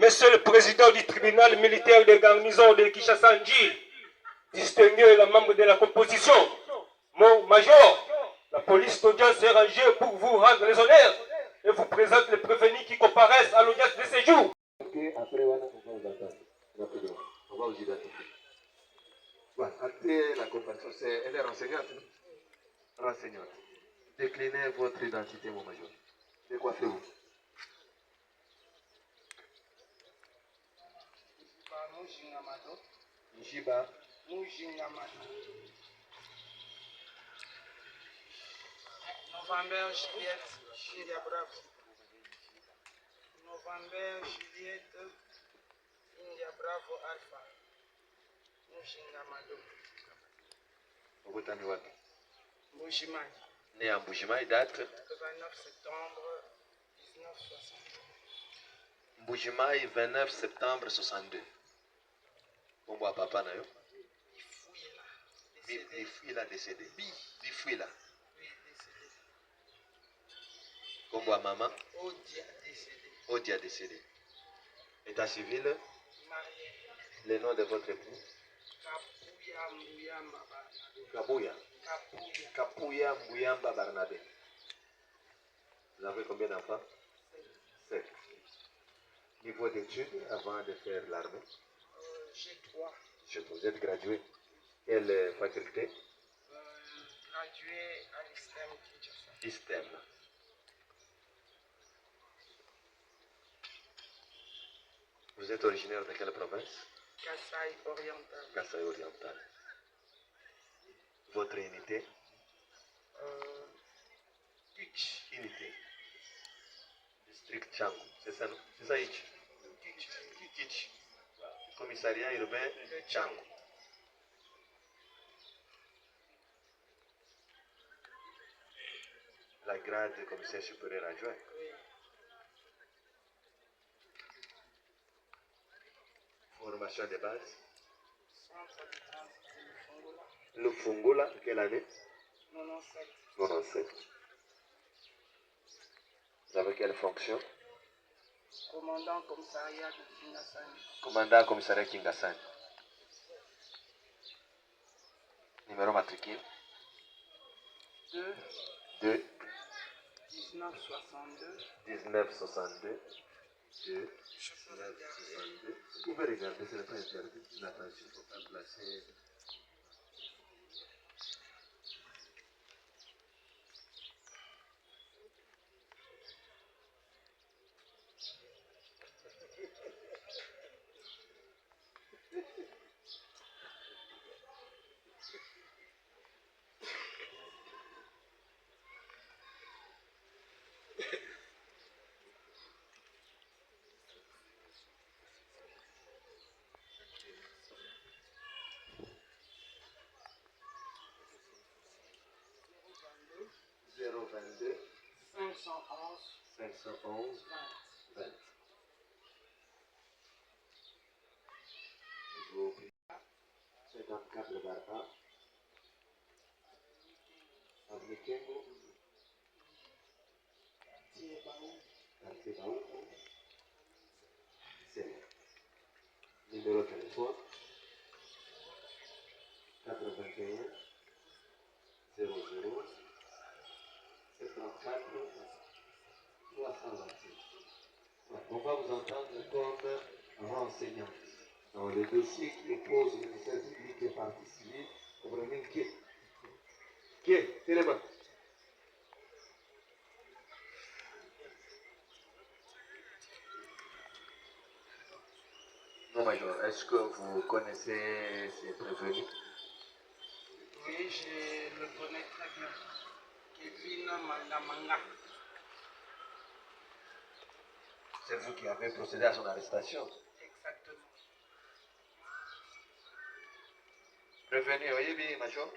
Monsieur le Président du tribunal militaire de garnison de Kinshasa-Ndji, distingué les membres de la composition, mon major, la police d'audience est rangée pour vous rendre les honneurs et vous présente les prévenus qui comparaissent à l'audience de séjour. Après, on va vous attendre. On va vous identifier. Voilà, après la comparaison, elle est renseignante. Renseignante. Déclinez votre identité, mon major. De quoi faites-vous? Njiba. November Juliette India Bravo. November Juliette India Bravo Alpha. Mushingamado. Ogotani wapi? Mbujimayi. Né à Mbujimayi, date? 29 septembre 1962. Mbujimayi, 29 septembre 62. Bombo à papa na yo? Bifouila décédé. Bifouila. Oui, décédé. Bombo à maman? Odia décédé. Odia décédé. État civil? Marié. Le nom de votre époux? Kapuya Mbuyamba Barnabé. Kabuya. Kapuya. Kapuya Mbuyamba Barnabé. Vous avez combien d'enfants? 7. Niveau d'études avant de faire l'armée? J'ai 3. Vous êtes gradué. Quelle faculté? Gradué à l'ISTEM Kinshasa. ISTEM. Vous êtes originaire de quelle province? Kasaï oriental. Kasaï oriental. Votre unité? Kitsch. Unité. District Tchango. C'est ça, non? C'est ça, Itch? Kitch. Commissariat urbain de Tchango. La grade de commissaire supérieur adjoint. Oui. Formation de base. Centre de transit de Fongola. Le Fongola, quelle année? 97. 97. Vous avez quelle fonction? Commandant commissariat de Kingasani. Commandant commissariat Kingasani. Numéro matricule? 2. 2. 1962. 1962. 2. 1962. Vous pouvez regarder, ce n'est pas interdit. La page, il faut pas placer. $22 511 20. 54 barra. Avenue Kengo. Quartier Baou. C'est numéro de téléphone 81 00 74 326. On va vous entendre comme renseignant. Dans le dossier qui oppose le ministère public et partie civile, comprenez qui est Téléma. Non, Major, est-ce que vous connaissez ces prévenus? Oui, je le connais très bien. Kevin Mandamanga. C'est vous qui avez procédé à son arrestation. Exactement. Prévenu, voyez bien, Major?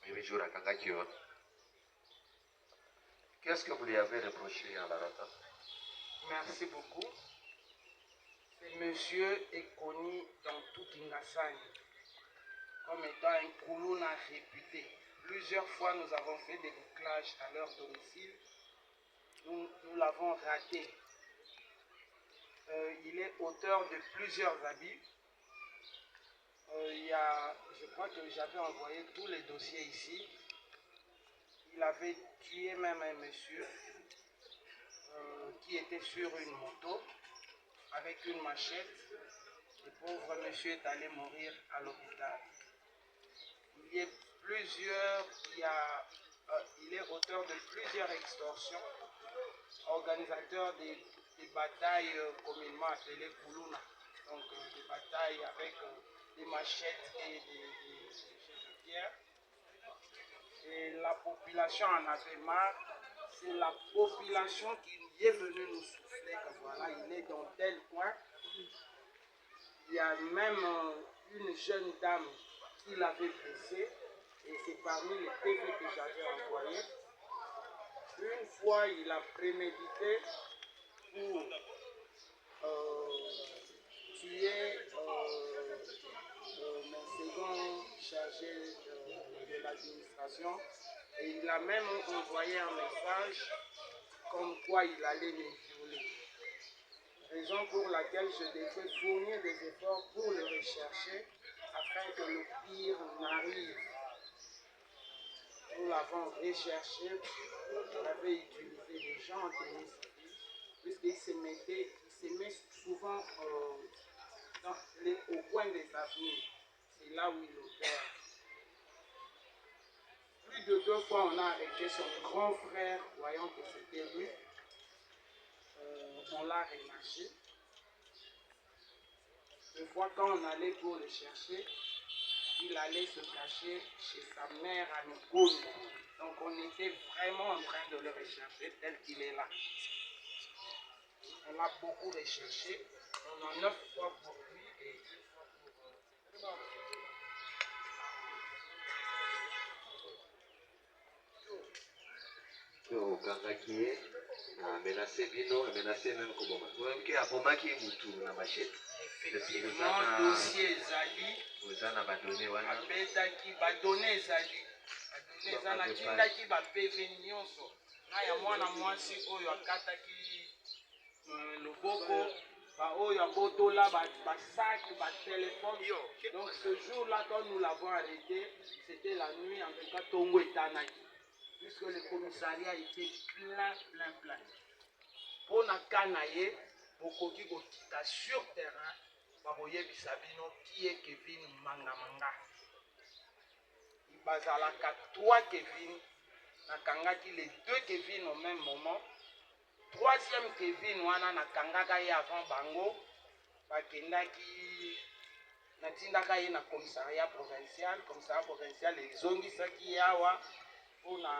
Oui, jour à Kangakio. Qu'est-ce que vous lui avez reproché à la rata? Merci beaucoup. Ce monsieur est connu dans tout Kingasani comme étant un Koulouna réputé. Plusieurs fois, nous avons fait des bouclages à leur domicile. Nous l'avons raté. Il est auteur de plusieurs habits. Je crois que j'avais envoyé tous les dossiers ici. Il avait tué même un monsieur qui était sur une moto avec une machette. Le pauvre monsieur est allé mourir à l'hôpital. Il est auteur de plusieurs extorsions, organisateur des batailles communément appelées Kuluna. Donc des batailles avec des machettes et des jets de pierre. Et la population en avait marre. C'est la population qui est venue nous souffler que voilà, il est dans tel coin. Il y a même une jeune dame qui l'avait blessée. Et c'est parmi les PV que j'avais envoyés. Une fois, il a prémédité pour tuer mon second chargé de l'administration. Et il a même envoyé un message comme quoi il allait me violer. Raison pour laquelle je devais fournir des efforts pour le rechercher afin que le pire n'arrive. Nous l'avons recherché, on avait utilisé des gens en tennis, puisqu'il se met souvent au coin des avenues. C'est là où il opère. Plus de 2 fois, on a arrêté son grand frère, voyant que c'était lui. On l'a relâché. 2 fois, quand on allait pour le chercher, il allait se cacher chez sa mère à Nkoun. Donc on était vraiment en train de le rechercher tel qu'il est là. On l'a beaucoup recherché. On a 9 fois pour lui et 1 fois pour... Okangaki na menacé bino, menacé même comme moi. Qui a bomaki mutu na machette. Effectivement, dossier Zali. Vous en avez donné wana. Abetaki badonné Zali. Badonné Zali tindaki ba PV nyonso. Na ya mwana mwasi oyo akataki loboko. Ba oyo abotola ba sac, ba téléphone. Donc ce jour-là, quand nous l'avons arrêté, c'était la nuit en tout cas Tongo et Tanaki. Puisque le commissariat était plein. Pour na kanaye, bokoki kokita sur terrain, baboye bisabino qui est Kevin Manga. Il bazalaka 3 Kevin, nakangaki les 2 Kevin au même moment. 3e Kevin wana nakangaka ye avant bango, bakendaki natindaka ye na commissariat provincial ezongisaki yawa mpona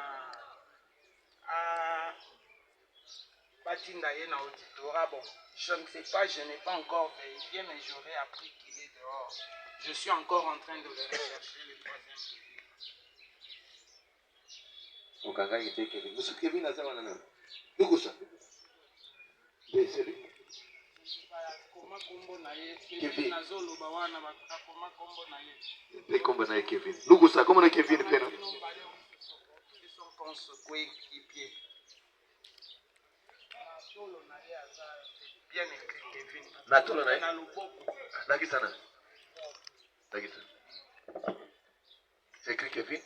batinda ye na auditorat. Bon, je ne sais pas, je n'ai pas encore vérifié, mais j'aurais appris qu'il est dehors. Je suis encore en train de le rechercher, le 3e Kevin. Okangaki te Kevin. Monsieur Kevin aza wana na. Nukusa. C'est lui. Comment combo na ye Kevin nazoloba wana bakoma combo na ye. Pe combo na ye Kevin. Nukusa, comment na Kevin pena? Ils sont pense coéquipiers. Natolo na ye aza bien écrit Kevin. Natolo na ye. Na loboko. Nakisana. Nakisa. C'est écrit Kevin.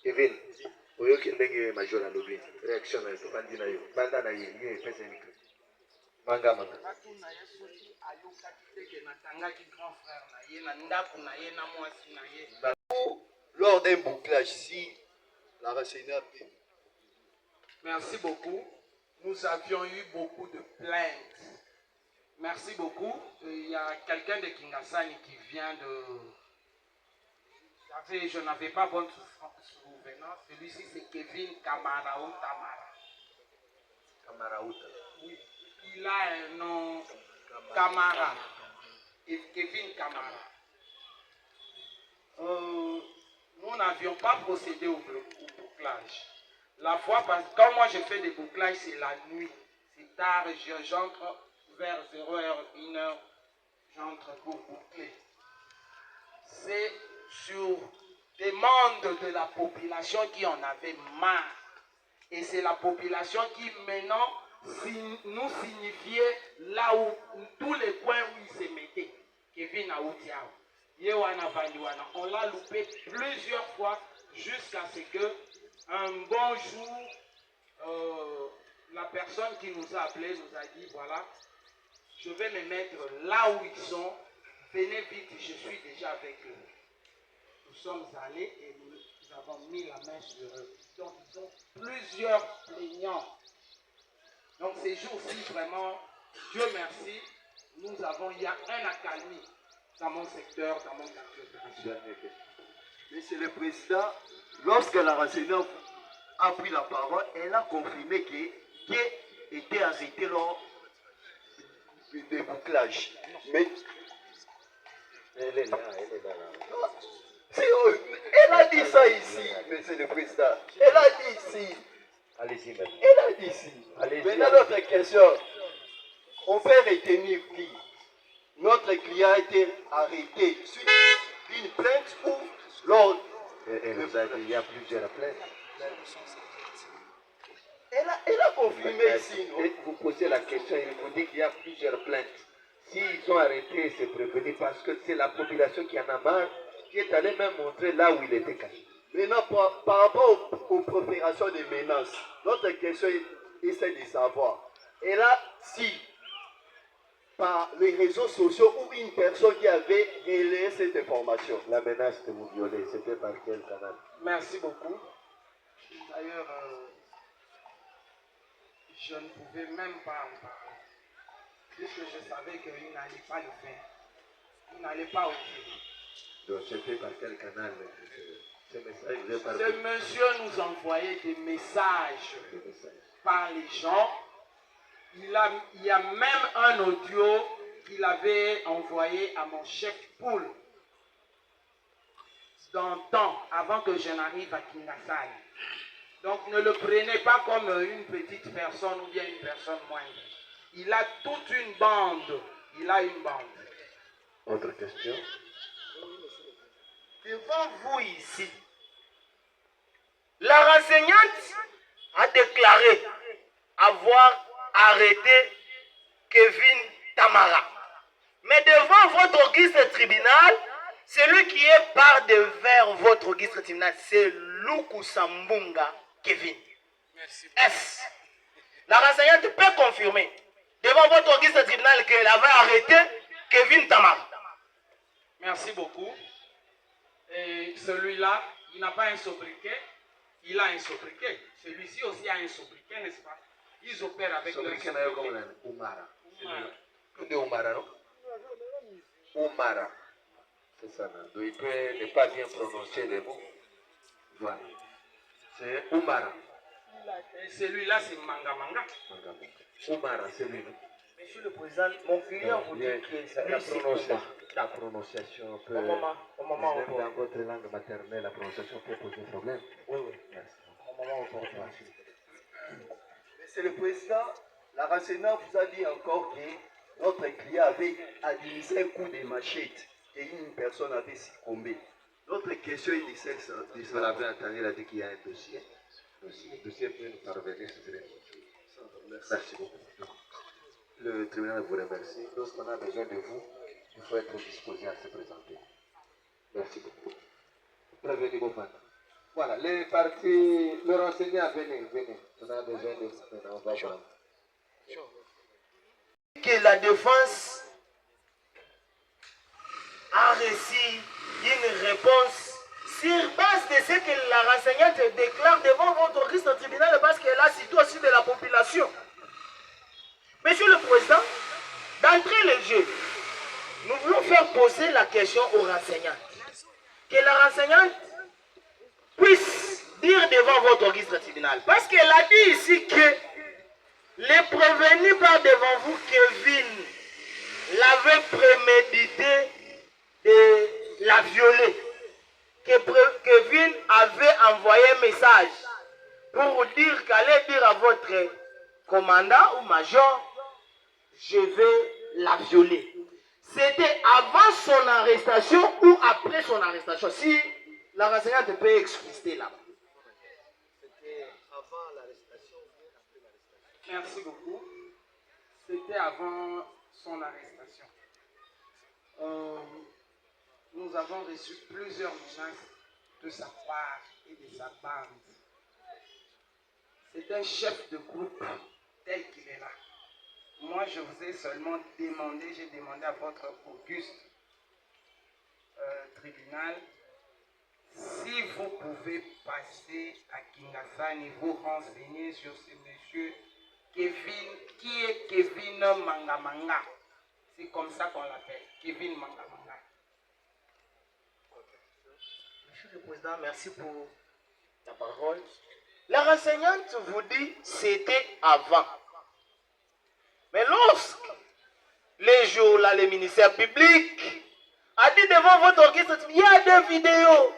Kevin, oyoki ndenge major alobi réaction na tofandi na yo banda na ye pesa ni manga. Batuna ye soki ayokaki teke natangaki grand frère na ye na ndako na ye na mwasi na ye. Lors d'un bouclage, si la renseignement. Merci beaucoup. Nous avions eu beaucoup de plaintes. Merci beaucoup. Il y a quelqu'un de Kingasani qui vient de... Je n'avais pas bonne souvenance. Celui-ci, c'est Kevin Kamaraouta. Kamaraouta. Oui. Il a un nom Kamara. Et Kevin Kamara. Nous n'avions pas procédé au bouclage. La fois, quand moi je fais des bouclages, c'est la nuit. C'est tard, j'entre vers 0h, 1h, j'entre pour boucler. C'est sur demandes de la population qui en avait marre. Et c'est la population qui maintenant nous signifiait là où, tous les coins où il se mettait. Kevin Aoutiao. On l'a loupé plusieurs fois jusqu'à ce que un bon jour, la personne qui nous a appelés nous a dit, voilà, je vais me mettre là où ils sont, venez vite, je suis déjà avec eux. Nous sommes allés et nous avons mis la main sur eux. Donc ils ont plusieurs plaignants. Donc ces jours-ci, vraiment, Dieu merci, il y a un accalmie dans mon secteur, dans mon quartier. Monsieur le Président, lorsque la renseignante a pris la parole, elle a confirmé qu'il était arrêté lors du débouclage. Mais Elle est là. elle a dit ça ici, Monsieur le Président. Elle a dit ici. Allez-y, madame. Elle a dit ici. Allez-y. Maintenant, notre question. On peut retenir qui? Notre client a été arrêté suite d'une plainte ou lors. Elle nous a dit il y a plusieurs plaintes. Elle a confirmé ici. Non? Et vous posez la question, il vous dit qu'il y a plusieurs plaintes. S'ils ont arrêté, c'est prévenu parce que c'est la population qui en a marre, qui est allée même montrer là où il était caché. Maintenant, par rapport aux proférations des menaces, notre question essaie de savoir. Et là, si par les réseaux sociaux ou une personne qui avait relayé cette information. La menace de vous violer, c'était par quel canal? Merci beaucoup. D'ailleurs, je ne pouvais même pas en parler. Puisque je savais qu'il n'allait pas le faire. Il n'allait pas oser. Donc c'était par quel canal ce message? Ce monsieur nous envoyait des messages par les gens. Il y a même un audio qu'il avait envoyé à mon chef Poul d'antan, avant que je n'arrive à Kingasai. Donc ne le prenez pas comme une petite personne ou bien une personne moindre. Il a toute une bande. Il a une bande. Autre question? Devant vous ici, la renseignante a déclaré avoir arrêté Kevin Tamara. Mais devant votre registre tribunal, celui qui est par devers votre registre tribunal, c'est Luku Sambunga Kevin. Merci. Est-ce la renseignante peut confirmer devant votre registre tribunal qu'elle avait arrêté Kevin Tamara? Merci beaucoup. Et celui-là, il n'a pas un sobriquet, il a un sobriquet. Celui-ci aussi a un sobriquet, n'est-ce pas? Ils opèrent avec leur sobriquet. Umara. Umara, non? Umara. C'est ça, non? Donc il peut ne pas bien prononcer les mots. Voilà. C'est Umara. Et celui-là, c'est Manga Manga. Umara, c'est lui. Monsieur le Président, mon client vous dit que la prononciation peut. Au moment même dans votre langue maternelle, la prononciation peut poser problème. Oui. Merci. Au moment opportun. Monsieur le Président, la renseignante vous a dit encore que notre client avait administré un coup de machette et une personne avait succombé. Notre question est de celle. Vous l'avez entendu, il a dit qu'il y a un dossier. Le dossier peut nous parvenir. Merci beaucoup. Le tribunal vous remercie. Lorsqu'on a besoin de vous, il faut être disposé à se présenter. Merci beaucoup. Prévenez vos parents. Voilà, les partis, le renseignant, venez. On a besoin de vous maintenant. On va voir. Que la défense a reçu une réponse sur base de ce que la renseignante déclare devant votre registre tribunal parce qu'elle a cité aussi de la population. Monsieur le Président, d'entrée le jeu, nous voulons faire poser la question aux renseignantes. Que la renseignante puisse dire devant votre registre tribunal. Parce qu'elle a dit ici que les prévenus par devant vous, Kevin, l'avait prémédité de la violer. Que Kevin avait envoyé un message pour dire qu'allait dire à votre commandant ou major, je vais la violer. C'était avant son arrestation ou après son arrestation. Si la renseignante peut expliciter là. C'était avant l'arrestation ou bien après l'arrestation? Merci beaucoup. C'était avant son arrestation. Nous avons reçu plusieurs menaces de sa part et de sa bande. C'est un chef de groupe tel qu'il est là. Moi, je vous ai seulement demandé, j'ai demandé à votre auguste tribunal si vous pouvez passer à Kingasani, vous renseigner sur ce monsieur Kevin, qui est Kevin Mangamanga. C'est comme ça qu'on l'appelle, Kevin Mangamanga. Monsieur le Président, merci pour la parole. La renseignante vous dit c'était avant. Mais lorsque les jours là, le ministère public a dit devant votre orchestre, il y a des vidéos.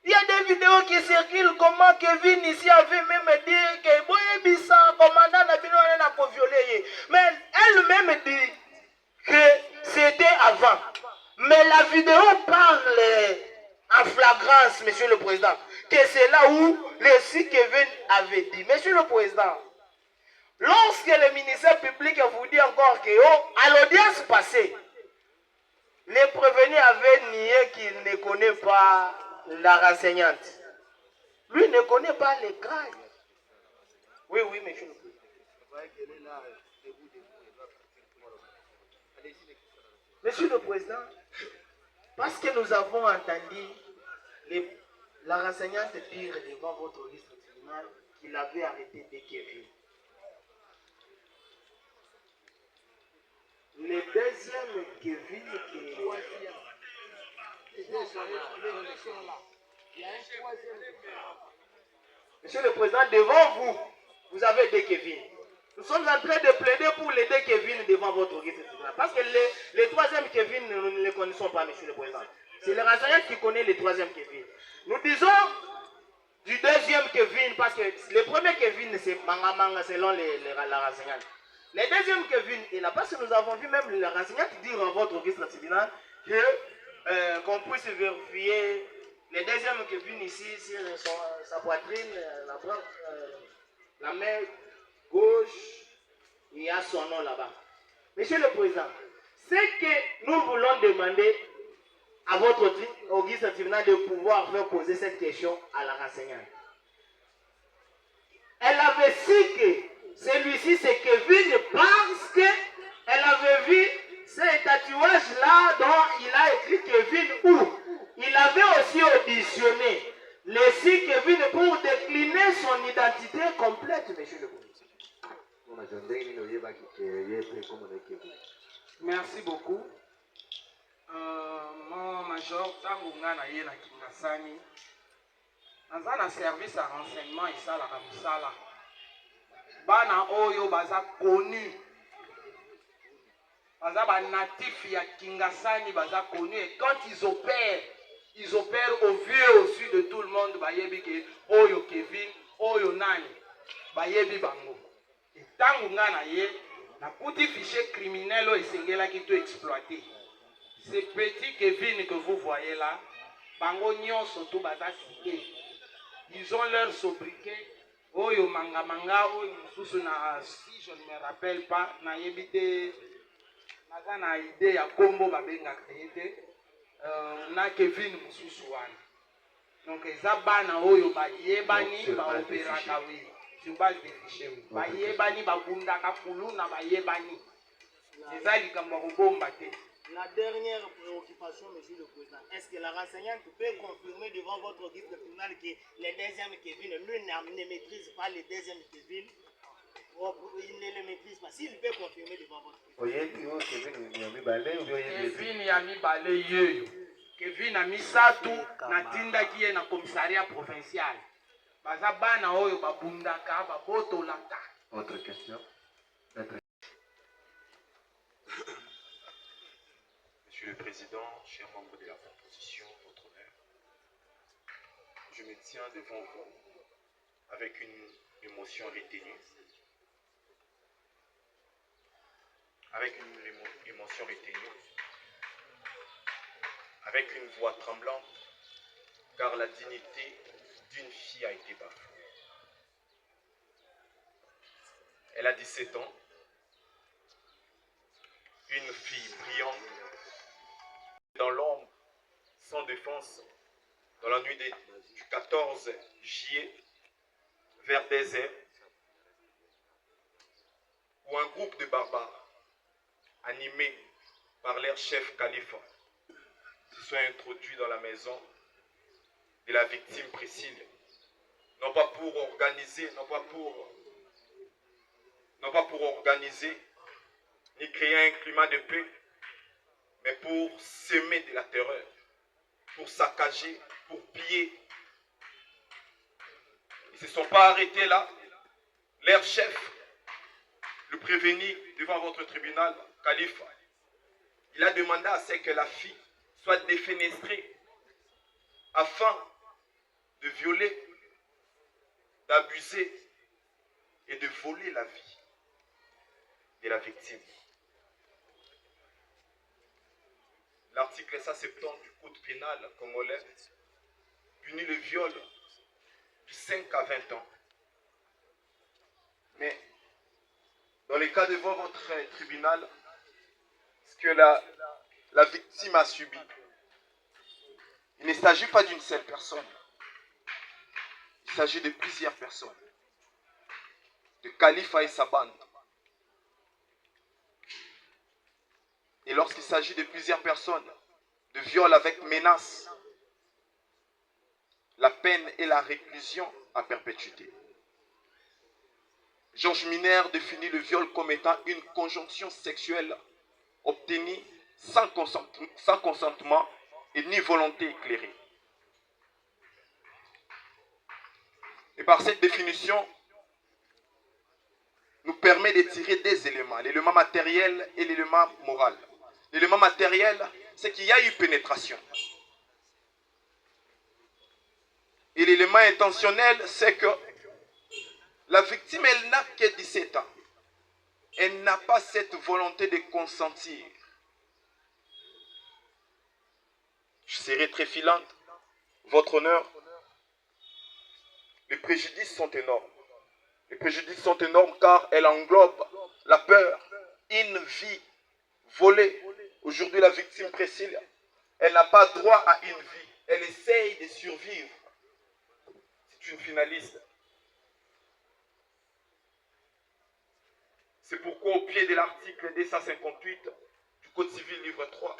Il y a des vidéos qui circulent comment Kevin ici avait même dit que Boyebissa, commandant Nabino, n'a violé. Mais elle-même dit que c'était avant. Mais la vidéo parle en flagrance, Monsieur le Président, que c'est là où le si Kevin avait dit. Monsieur le Président, lorsque le ministère public vous dit encore que à l'audience passée, les prévenus avaient nié qu'il ne connaît pas la renseignante. Lui ne connaît pas les cas. Oui, monsieur le Président. Monsieur le Président, parce que nous avons entendu la renseignante dire devant votre registre tribunal qu'il avait arrêté dès Kevin. Le deuxième Kevin qui est... Monsieur le Président, devant vous, vous avez deux Kevin. Nous sommes en train de plaider pour les deux Kevin devant votre registre tribunal. Parce que les troisième Kevin, nous ne les connaissons pas, Monsieur le Président. C'est le renseignant qui connaît les troisième Kevin. Nous disons du deuxième Kevin, parce que le premier Kevin, c'est Mangamanga selon la renseignante. Le deuxième Kevin est là, parce que nous avons vu même la renseignante dire à votre registre tribunal qu'on puisse vérifier le deuxième Kevin ici sur sa poitrine, la main gauche, il y a son nom là-bas. Monsieur le Président, ce que nous voulons demander à votre auguste tribunal de pouvoir faire poser cette question à la renseignante. Elle avait su que celui-ci c'est Kevin parce qu'elle avait vu ces tatouages-là dont il a écrit Kevin où il avait aussi auditionné le si Kevin pour décliner son identité complète, Monsieur le Président. Merci beaucoup. Mon major, Tangunga na ye na Kingasani, dans un service à renseignement, il sala comme ça là. Bana oyo baza connu. Baza ba natif ya Kingasani baza connu et quand ils opèrent au vu et au su de tout le monde bayebi ke oyo Kevin, oyo nani, bayebi bango. Et Tangunga na ye na kuti fichier criminel o esengela ki to exploiter. Ces petits Kevin que vous voyez là, bango nyonso to baza cité. Ils ont leur sobriquet. Oyo Mangamanga, oyo mususu na, si je ne me rappelle pas, na yebite, naza na idée ya kombo babenga créé, na Kevin mususu wana. Donc eza bana oyo bayebani ba opéraka oui, sur base de fichiers oui. Bayebani babundaka kuluna bayebani. Eza likambo kobomba te. La dernière préoccupation, Monsieur le Président, est-ce que la renseignante peut confirmer devant votre guide tribunal que le deuxième Kevin, lui ne maîtrise pas le deuxième Kevin? Il ne le maîtrise pas. S'il peut confirmer devant votre guide. Kevin Yami Balé Yeyo. Kevin a mis ça tout, na tinda qui est na commissariat provincial. Baza bana oyo babundaka, babotolaka. Autre question? Monsieur le Président, chers membres de la proposition, votre honneur, je me tiens devant vous avec une émotion retenue, avec une voix tremblante car la dignité d'une fille a été bafouée. Elle a 17 ans, une fille brillante, dans l'ombre, sans défense, dans la nuit du 14 juillet, vers des heures, où un groupe de barbares, animés par leur chef Khalifa, se sont introduits dans la maison de la victime Priscille, non pas pour organiser, ni créer un climat de paix, mais pour semer de la terreur, pour saccager, pour piller. Ils ne se sont pas arrêtés là. Leur chef, le prévenu devant votre tribunal, Khalifa, il a demandé à ce que la fille soit défenestrée afin de violer, d'abuser et de voler la vie de la victime. L'article 170 du Code pénal congolais punit le viol de 5 à 20 ans. Mais dans le cas devant votre tribunal, ce que la victime a subi, il ne s'agit pas d'une seule personne. Il s'agit de plusieurs personnes. De Khalifa et sa bande. Et lorsqu'il s'agit de plusieurs personnes, de viol avec menace, la peine est la réclusion à perpétuité. Georges Miner définit le viol comme étant une conjonction sexuelle obtenue sans consentement et ni volonté éclairée. Et par cette définition, nous permet de tirer des éléments, l'élément matériel et l'élément moral. L'élément matériel, c'est qu'il y a eu pénétration. Et l'élément intentionnel, c'est que la victime, elle n'a que 17 ans. Elle n'a pas cette volonté de consentir. Je serai très filante. Votre honneur, les préjudices sont énormes. Les préjudices sont énormes car elle englobe la peur, une vie volée. Aujourd'hui, la victime Priscille, elle n'a pas droit à une vie. Elle essaye de survivre. C'est une finaliste. C'est pourquoi au pied de l'article 258 du Code civil livre 3,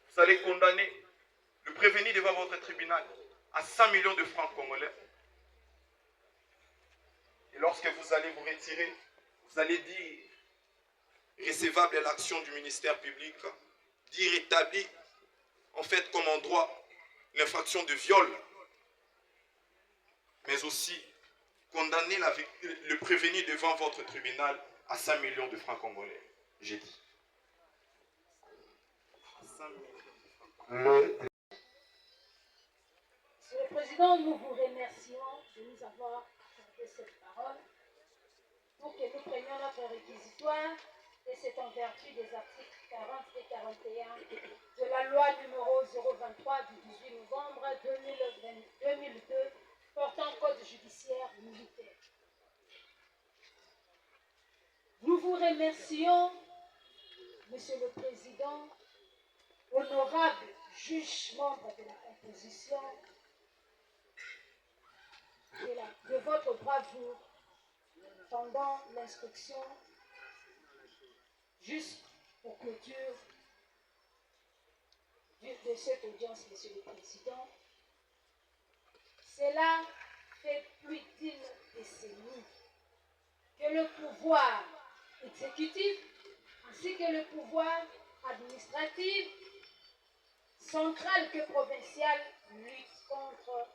vous allez condamner le prévenu devant votre tribunal à 100 millions de francs congolais. Et lorsque vous allez vous retirer, vous allez dire recevable à l'action du ministère public, dire établi en fait comme en droit l'infraction de viol, mais aussi condamner le prévenu devant votre tribunal à 5 millions de francs congolais. J'ai dit. Monsieur le Président, nous vous remercions de nous avoir accordé cette parole pour que nous prenions notre réquisitoire, et c'est en vertu des articles 40 et 41 de la loi numéro 023 du 18 novembre 2002 portant code judiciaire militaire. Nous vous remercions, Monsieur le Président, honorable juge membre de la composition, de votre bravoure pendant l'instruction jusqu'aux clôtures de cette audience, Monsieur le Président. Cela fait plus d'une décennie que le pouvoir exécutif ainsi que le pouvoir administratif, central que provincial, luttent contre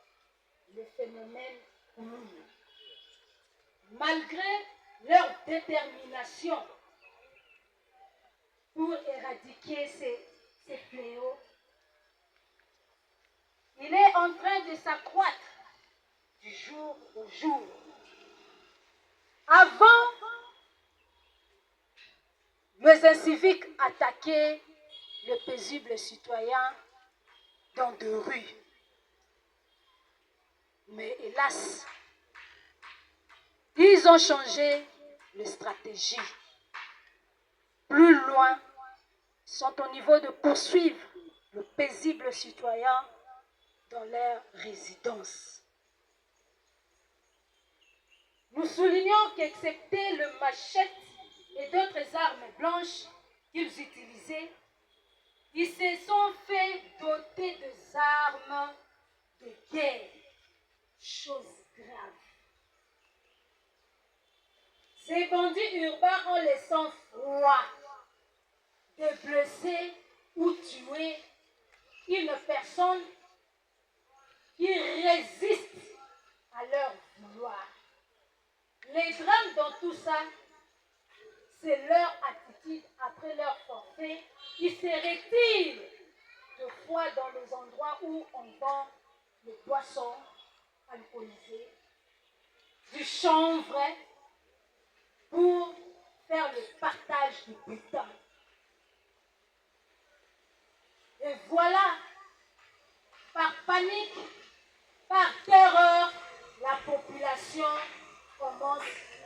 le phénomène Kouloulou. Malgré leur détermination pour éradiquer ces fléaux, il est en train de s'accroître du jour au jour. Avant, les inciviques attaquaient le paisible citoyen dans deux rues. Mais hélas, ils ont changé de stratégie. Plus loin, ils sont au niveau de poursuivre le paisible citoyen dans leur résidence. Nous soulignons qu'excepté le machette et d'autres armes blanches qu'ils utilisaient, ils se sont fait doter des armes de guerre. Chose grave. Ces bandits urbains ont le sang-froid de blesser ou tuer une personne qui résiste à leur vouloir. Les drames dans tout ça, c'est leur attitude après leur forfait. Ils se retirent de fois dans les endroits où on vend les boissons alcoolisées, du chanvre pour faire le partage du butin. Et voilà, par panique, par terreur, la population commence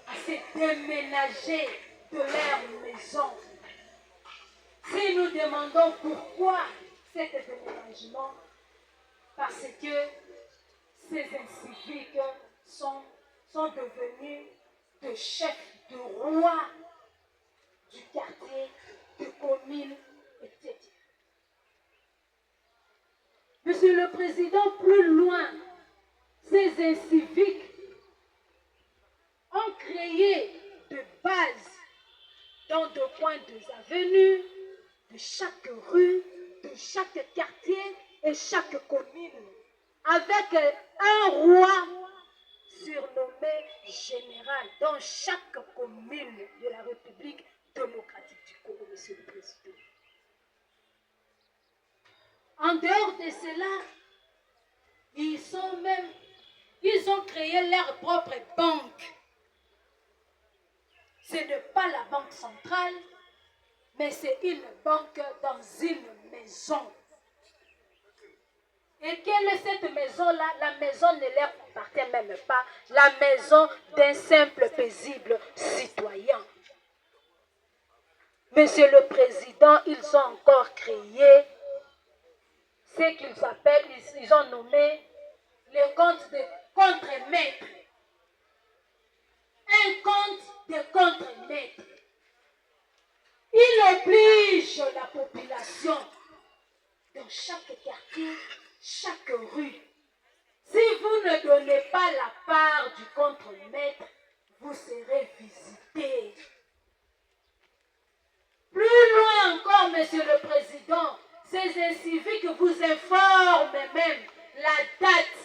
à se déménager de leur maison. Si nous demandons pourquoi cet déménagement, parce que ces inciviques sont devenus de chefs de rois du quartier, de commune, etc. Monsieur le Président, plus loin, ces inciviques ont créé de bases dans deux coins des avenues, de chaque rue, de chaque quartier et chaque commune, avec un roi surnommé général dans chaque commune de la République démocratique du Congo, Monsieur le Président. En dehors de cela, ils ont créé leur propre banque. Ce n'est pas la banque centrale, mais c'est une banque dans une maison. Et quelle est cette maison-là? La maison ne leur appartient même pas. La maison d'un simple paisible citoyen. Monsieur le Président, ils ont encore créé ce qu'ils appellent, ils ont nommé le compte de contre-maître. Un compte de contre-maître. Il oblige la population dans chaque quartier, chaque rue. Si vous ne donnez pas la part du contre-maître, vous serez visité. Plus loin encore, Monsieur le Président, ces inciviques vous informent même la date,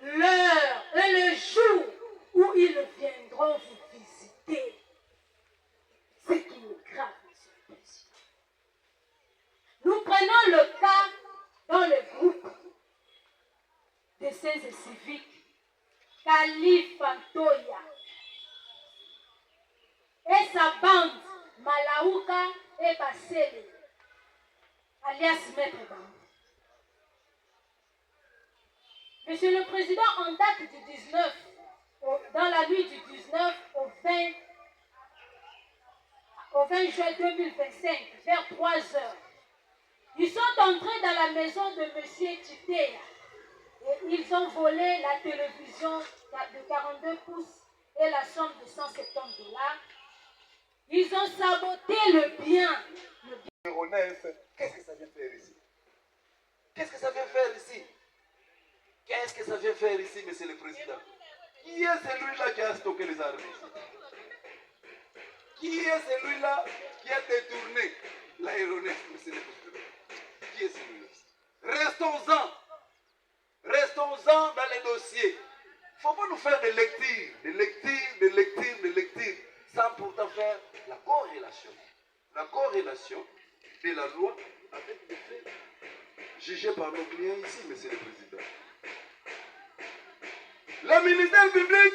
l'heure et le jour où ils viendront vous visiter. C'est qui est grave, Monsieur le Président. Nous prenons le cas dans le groupe de ces civiques, Kali Fantoya et sa bande Malaouka et Basele, alias Maître Bambou. Monsieur le Président, en date du 19, dans la nuit du 19 au 20 juin 2025, vers 3 heures, ils sont entrés dans la maison de M. Chitea et ils ont volé la télévision de 42 pouces et la somme de $170. Ils ont saboté le bien. Qu'est-ce que ça vient faire ici? Qu'est-ce que ça vient faire ici? Qu'est-ce que ça vient faire ici, Monsieur le Président? Qui est celui-là qui a stocké les armes ici? Qui est celui-là qui a détourné l'aéronef, Monsieur le Président? Qui est celui-là? Restons-en dans les dossiers. Il ne faut pas nous faire des lectures, sans pourtant faire la corrélation. La corrélation de la loi avec les faits jugés par nos clients ici, Monsieur le Président. Le ministère public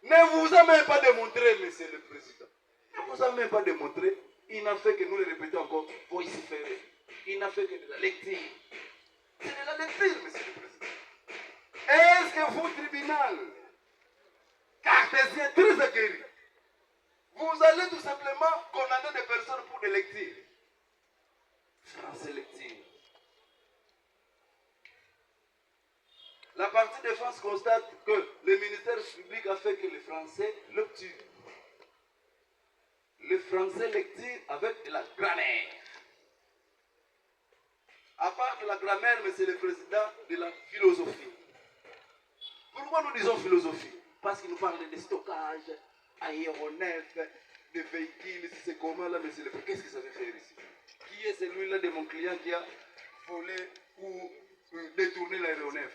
ne vous a même pas démontré, Monsieur le Président. Il ne vous a même pas démontré. Il n'a fait que nous le répétons encore, vociférer. Il n'a fait que de la lecture. C'est de la lecture, Monsieur le Président. Est-ce que vous, tribunal, cartésien très aguerri, vous allez tout simplement condamner des personnes pour des lectures? Français lecture. La partie défense constate que le ministère public a fait que les Français lecture. Le français lecture avec de la grammaire. À part de la grammaire, mais c'est le président de la philosophie. Pourquoi nous disons philosophie? Parce qu'il nous parle de stockage, aéronefs, de véhicules, si c'est comment là, mais c'est le... Qu'est-ce que ça veut faire ici? Qui est celui-là de mon client qui a volé ou détourné l'aéronef?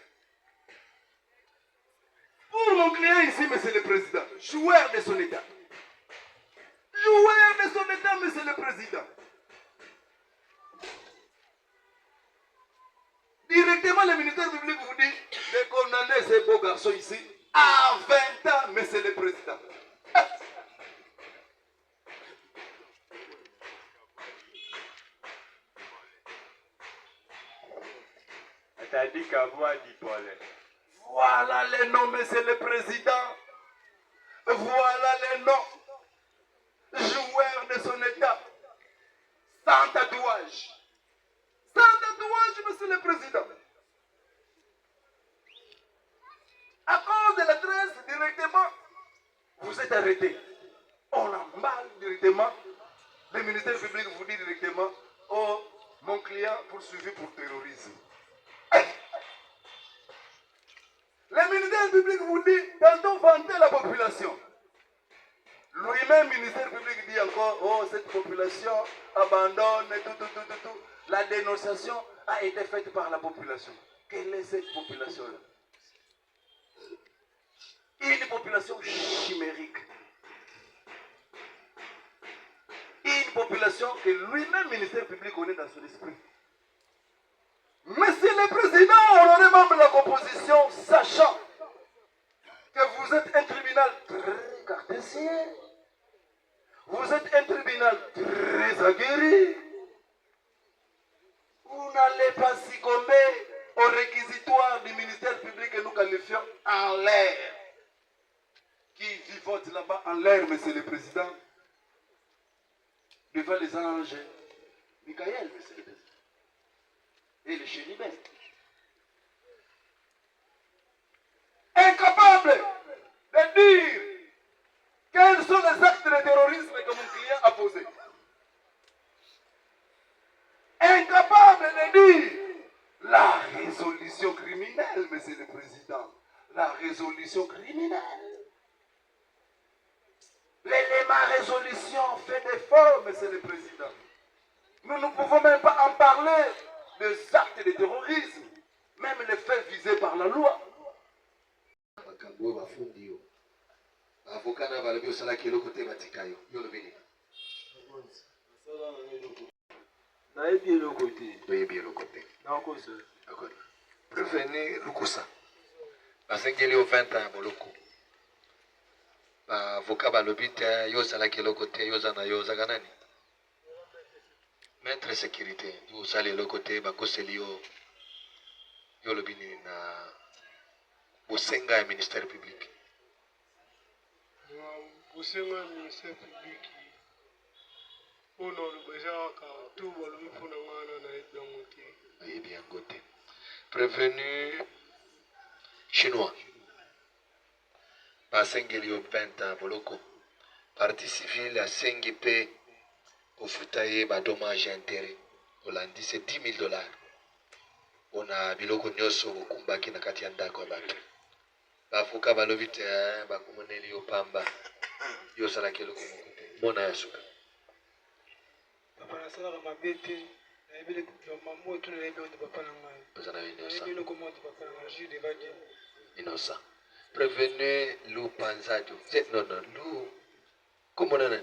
Pour mon client ici, monsieur le président, joueur de son état. Joueur de son état, monsieur le président. Directement, le ministère public vous dit de condamner ces beaux garçons ici à 20 ans, monsieur le président. Voilà les noms, monsieur le président. Voilà les noms. Joueur de son état. Sans tatouage. Sans tatouage, monsieur le président. À cause de la tresse, directement, vous êtes arrêté. On emballe directement. Le ministère public vous dit directement, oh, mon client poursuivi pour terrorisme. Le ministère public vous dit, tantôt vanter la population. Lui-même, ministère public dit encore, oh, cette population abandonne, tout. La dénonciation a été faite par la population. Quelle est cette population-là? Une population chimérique. Une population que lui-même, ministère public, connaît dans son esprit. Monsieur le Président, honoré membre de la composition, sachant que vous êtes un tribunal très cartésien, vous êtes un tribunal très aguerri, vous n'allez pas succomber au réquisitoire du ministère public que nous qualifions en l'air. Qui vivote là-bas en l'air, monsieur le Président, devant les anges Michael, monsieur le Président, et le chénibin. Incapable de dire quels sont les actes de terrorisme que mon client a posés. Incapable de dire la résolution criminelle, monsieur le Président. La résolution criminelle. L'élément résolution fait défaut, monsieur le Président. Nous ne pouvons même pas en parler des actes de terrorisme, même les faits visés par la loi. Avocat n'a pas le salaire qui est le côté Vatikayo. Yo le béni. N'a bien le côté. Oui, bien le côté. D'accord. Prévenez Lukusa. Parce qu'il est au 20 ans, mon loco. Avocat balobite yo salaire qui est le côté yo zana yo zaganani. Maître sécurité, yo salaire le côté bakoselio yo le béni na Bosenga ministère public. Bosenga ministère public. On a le besoin car tout va le faire dans Oui, bien côté. Prévenu chinois. Basengeli au 20 ans, Boloko. Partie civile à 5 p au foutaye, dommage et intérêt. Hollandi, c'est $10,000. On a biloko nyoso kumbaki na kati ya ndako bato. Bafuka balovite bakumoneli yo pamba. Yo sala keloko mokote. Mona ya suka. Papa na sala mabete. Na ebele mamu etu na ebele papa na ngai. Ozana inosa. Ebele ko monte papa na ngai de vadie. Inosa. Prévenez Lou Panzadio. Non, Lou. Comment on a?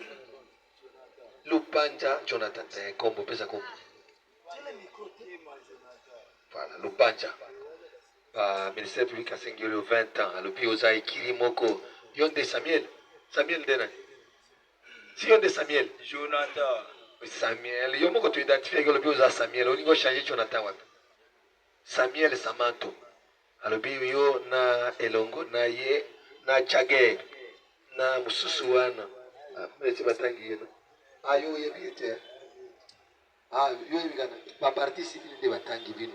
Lou Panja Jonathan. C'est combo, pesa combo. Voilà, Lou Panja. Ministère public a 20 ans. Le Pioza et Kirimoko. Yonde Samuel. Samuel Dena. Si Yonde Samuel. Jonathan. Samuel. Yomoko tu identifies que le Pioza Samuel. On va changer Jonathan. Samuel Samanto. alobi yo na elongo na ye na jage na mususu wana meti batangi yeno ayo yebi ete yo yebi kana ba parti civile nde batangi bino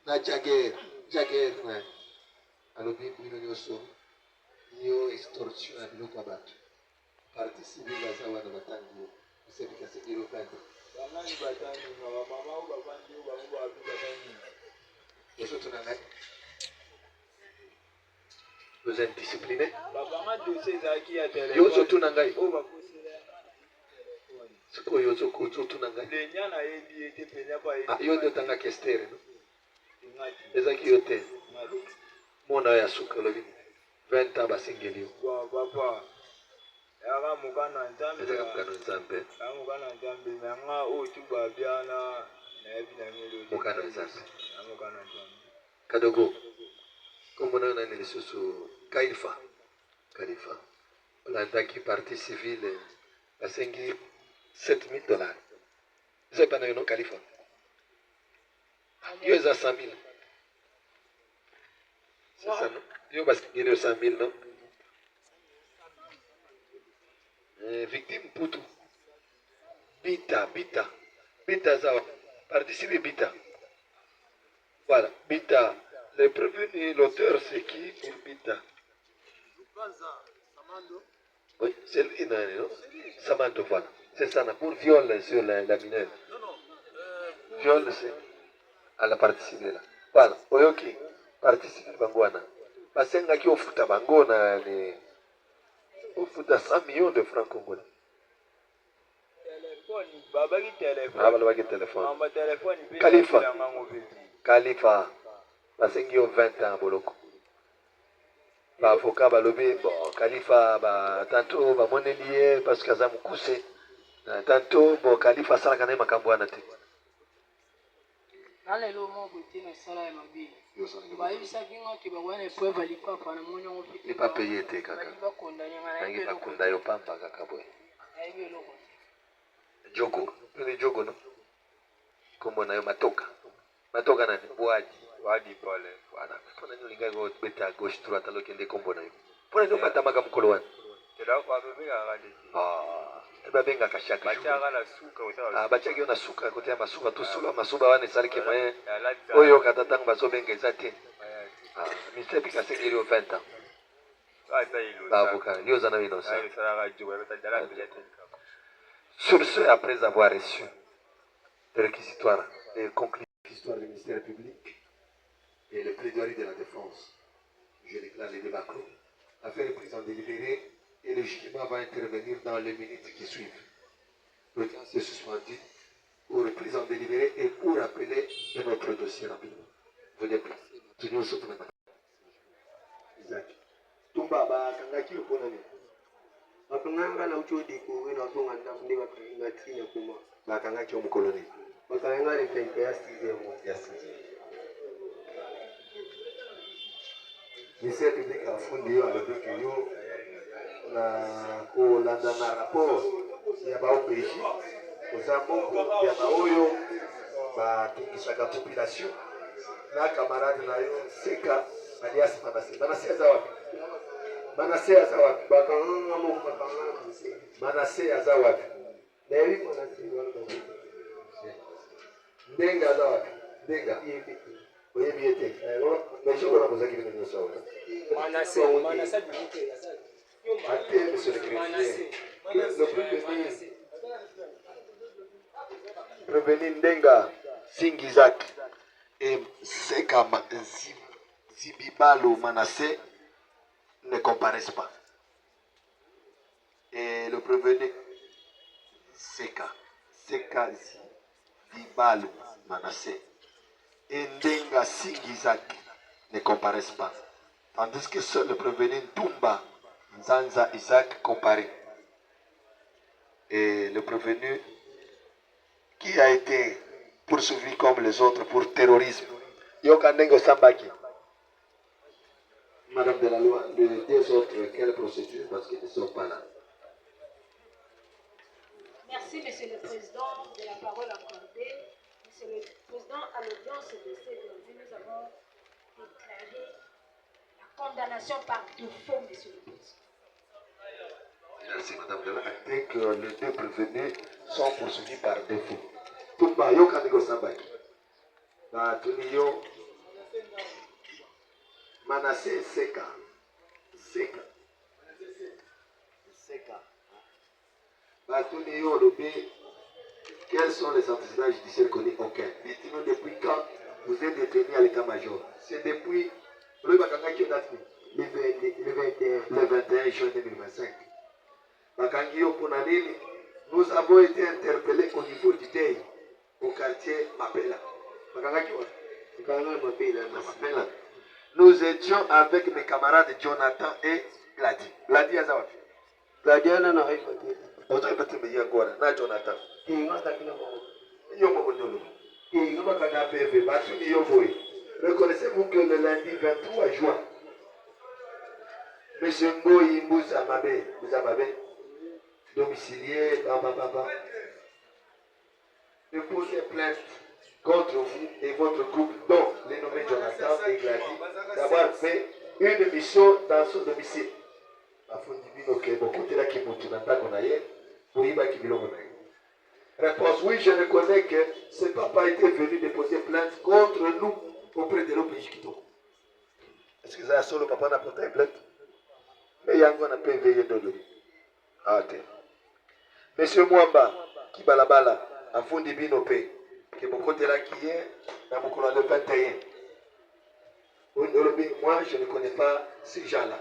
na jage na alobi bino nyonso yo extorsion ya biloko ya bato parti civile baza wana batangi yo osepika sekiro kante banani batangi na bamama oyo bavandi oyo bango babi batangi yoso tuna ngai vous êtes discipliné babama dossier ezalaki ya telefone yoso tuna ngai oyo bakosela sikoyo yoso tuna ngai lenya nayebi ete penya pa yo nde otangaki estere no ezalaki yo te mona oyo ya suka olobi 20 ans basengeli yo papa yaka mokana nzambe ezaka mokano nzambe yaka mokana nzambe nanga oyo tu babiana nayebi na ngeli mokano nzambe mokana nzambe kadogo komona nani lisusu kalifa olandaki parti civile basengi $7000 eza epana yo no kalifa yo eza 100 000 c'est ça non yo basengeli yo 100 000 non victime putu bita zawa parti civile bita voilà bita le prévenu l'auteur c'est qui pour bita oui c'est lui non Samando voilà c'est ça pour viol sur la mineure viol c'est à la partie civile là voilà oyoki partie civile bango wana basengaki ofuta bango na ni ofuta 100 millions de francs congolais babaki telefone Khalifa basengi yo 20 ans boloko baavocat balobi bon Khalifa tanto bamoneli ye parce que aza mokuse tanto bon Khalifa asalaka naye makambo wana te nalelo moko te nasala ya mabe bayebisaki nga ke bawana epreuve ya lipapa na moni yango mpe lipape ye te kaka nangi bakunda yo pamba kaka boye nayebi eloko jogo pene jogo no kombo na yo matoka nani wadi pole wana mpona nini olingai kobeta gauche droite alokende kombo na yo mpona nini obatamaka mokolo wana babengaka chaque jour batiaki yo na suka kote ya masuba tosolo masuba wana esalaki moyen oyoka ta ntango bazobenga eza te ministère pika asengeli yo 20 ans baavocat yo oza na innocent sur ce après avoir reçu les réquisitoires et conclu l'histoire du ministère public et le plaidoirie de la défense, je déclare les débats clos. Affaire est prise en délibéré et le jugement va intervenir dans les minutes qui suivent. L'audience est suspendue pour reprise en délibéré et pour rappeler notre dossier rapidement. Veuillez placer. Tenez au sautement. Isaac. Tumba bakangaki oponani. Bakanganga na ucho diko na zonga ndafunde bakanga tina kuma. Bakangaki omukoloni. Bakanga le fenke ya 6e. Yes. Ministère public afundi yo alobi yo na kolanda na rapport ya baopg koza moko ya baoyo batungisaka population na camarade na yo seka alias banase aza wapi Bakanga moko bakanga banase aza wapi nayebi monasi wana ndenga aza wapi ndenga oyebi ete mejokona kozaki bino nyonso awa ate monsieur le greffier le prévenu ndenga singizak et seka zibibalo Manassé ne comparaissent pas et le prévenu seka zibibalo Manassé et Ndenga Singizak ne comparaissent pas. Tandis que seul le prévenu Tumba Nzanza Isaac comparaît. Et le prévenu qui a été poursuivi comme les autres pour terrorisme. Yokandengo Sambaki. Madame de la loi, les deux autres, quelle procédure parce qu'ils ne sont pas là. Merci, Monsieur le Président, de la parole accordée. Monsieur le Président, à l'audience de cette aujourd'hui, nous avons déclarer la condamnation par défaut, monsieur le président. Merci, madame de l'acté que les deux prévenus sont poursuivis par défaut. Tout le monde, quand vous avez Manassé Seka. Seka. Seka. Batunio Lobé, quels sont les antécédents judiciaires connus? Aucun. Dites-nous depuis quand vous êtes détenu à l'état-major? C'est depuis le 21 juin 2025. Bakangio Punanini, nous avons été interpellés au niveau du DEI, au quartier Mapela. Nous étions avec mes camarades Jonathan et Glady. Glady Azawapi. Glady Anana. Ozo ipati me yangora na Jonathan. Yo mokondolo. Yo bakana PV batu ni yo boy. Reconnaissez-vous que le lundi 23 juin, M. Ngoyi Mouza domicilié Baba, déposé plainte contre vous et votre groupe, dont les nommés Jonathan et Glady, d'avoir fait une mission dans son domicile. Réponse: oui, je reconnais que ce papa était venu déposer plainte contre nous auprès de l'OPJ Quito. Est-ce que ça solo papa n'a porté plainte? Mais Yango n'a pas éveillé de lui. Ah, ok. Monsieur Mwamba, qui balabala, a fondé Binopé, qui est mon côté là qui est, dans mon colonne de 21. Moi, je ne connais pas ces gens-là.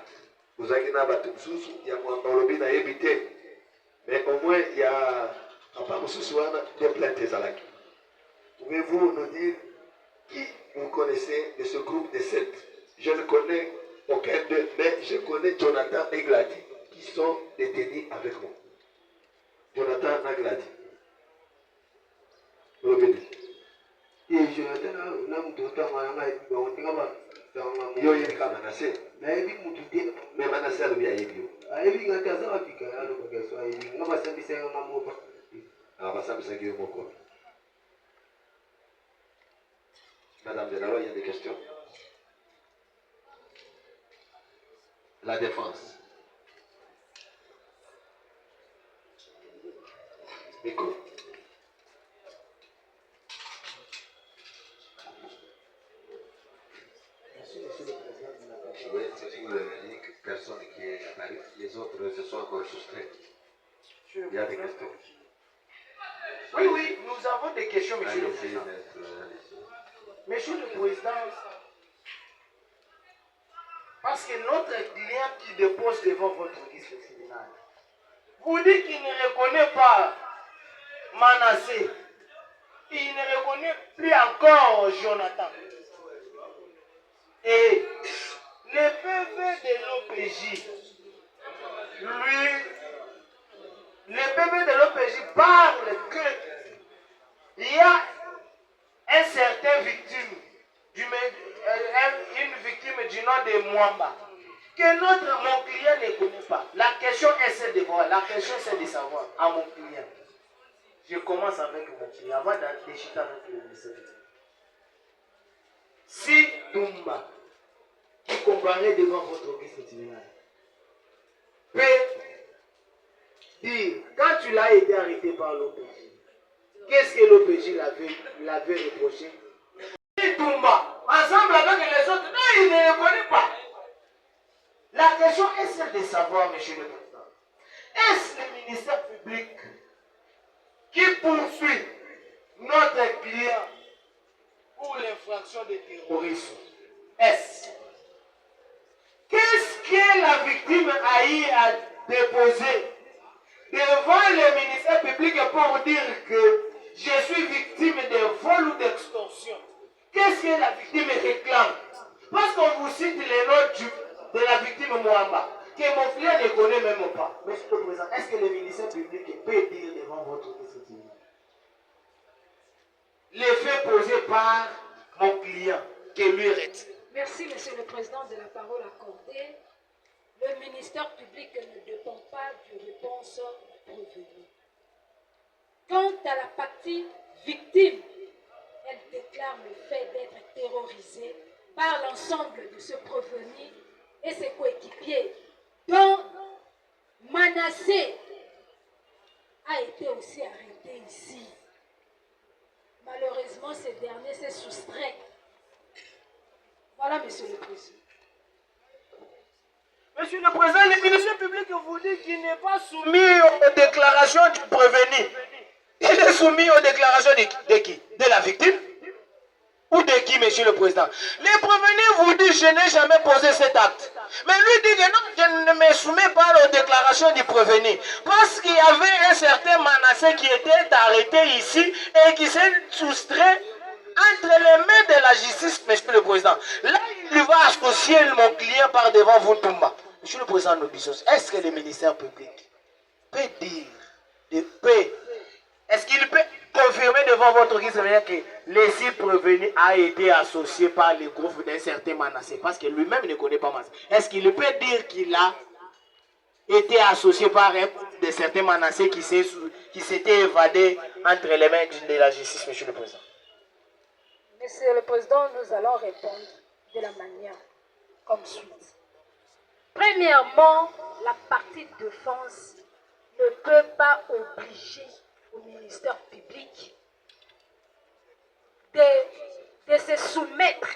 Vous avez un bâtiment, il y a Mwamba Olobi n'a évité. Mais au moins, il y a Papa Moussouana des plaintes à la. Pouvez-vous nous dire qui vous connaissez de ce groupe de 7? Je ne connais aucun d'eux, mais je connais Jonathan et Glady qui sont détenus avec moi. Jonathan et Glady. Et Jonathan, nous Yo yedi kama nase. na ebi mutute Mais Manassé a le bien yebio. ayebi ngati aza wapika alo bageso ayebi nga basambisa nga mopa. Ah, bah ça me s'est moko. Madame de la loi, il y a des questions. La défense. Miko. Oui, c'est l'unique personne qui est apparue. Les autres se sont encore soustraits. Il y a des questions. Oui, oui, nous avons des questions, monsieur le président. Monsieur le président, parce que notre client qui dépose devant votre registre tribunal vous dit qu'il ne reconnaît pas Manassé, il ne reconnaît plus encore Jonathan. Et le PV de l'OPJ, lui, le PV de l'OPJ parle qu'il y a un certain victime, une victime du nom de Mwamba, que mon client ne connaît pas. La question est celle de voir, la question c'est de savoir à mon client. Je commence avec mon client avant d'échiter avec le ministère. Si Dumba, qui comparaît devant votre registre tribunal, peut dire, quand tu l'as été arrêté par l'OPJ, qu'est-ce que l'OPJ l'avait reproché? Si Dumba, ensemble avec les autres, non, il ne le connaît pas. La question est celle de savoir, monsieur le président, est-ce le ministère public qui poursuit notre client pour l'infraction de terrorisme? Est-ce qu'est-ce que la victime a eu à déposer devant le ministère public pour dire que je suis victime de vol ou d'extorsion? Qu'est-ce que la victime réclame? Parce qu'on vous cite les noms de la victime Mwamba, que mon client ne connaît même pas. Monsieur le Président, est-ce que le ministère public peut dire devant votre décision les faits posés par mon client que lui retire? Merci, Monsieur le Président, de la parole accordée. Le ministère public ne dépend pas de réponse prévenue. Quant à la partie victime, elle déclare le fait d'être terrorisée par l'ensemble de ce prévenu et ses coéquipiers, dont Manassé a été aussi arrêté ici. Malheureusement, ce dernier s'est soustrait. Voilà, Monsieur le Président. Monsieur le Président, le ministère public vous dit qu'il n'est pas soumis aux déclarations du prévenu. Il est soumis aux déclarations de qui? De la victime? Ou de qui, Monsieur le Président? Les prévenus vous disent je n'ai jamais posé cet acte. Mais lui dit que non, je ne me soumets pas aux déclarations du prévenu. Parce qu'il y avait un certain Manassé qui était arrêté ici et qui s'est soustrait entre les mains de la justice, Monsieur le Président. Là, il va associer mon client par devant vous, Toumba. Monsieur le Président Nobissos, est-ce que le ministère public peut dire, est-ce qu'il peut confirmer devant votre guise que les six prévenus a été associé par le groupe d'un certain Manassé, parce que lui-même ne connaît pas Manassé. Est-ce qu'il peut dire qu'il a été associé par un de certains Manassé qui s'était évadé entre les mains de la justice, Monsieur le Président? Monsieur le Président, nous allons répondre de la manière comme suit. Premièrement, la partie de défense ne peut pas obliger au ministère public de se soumettre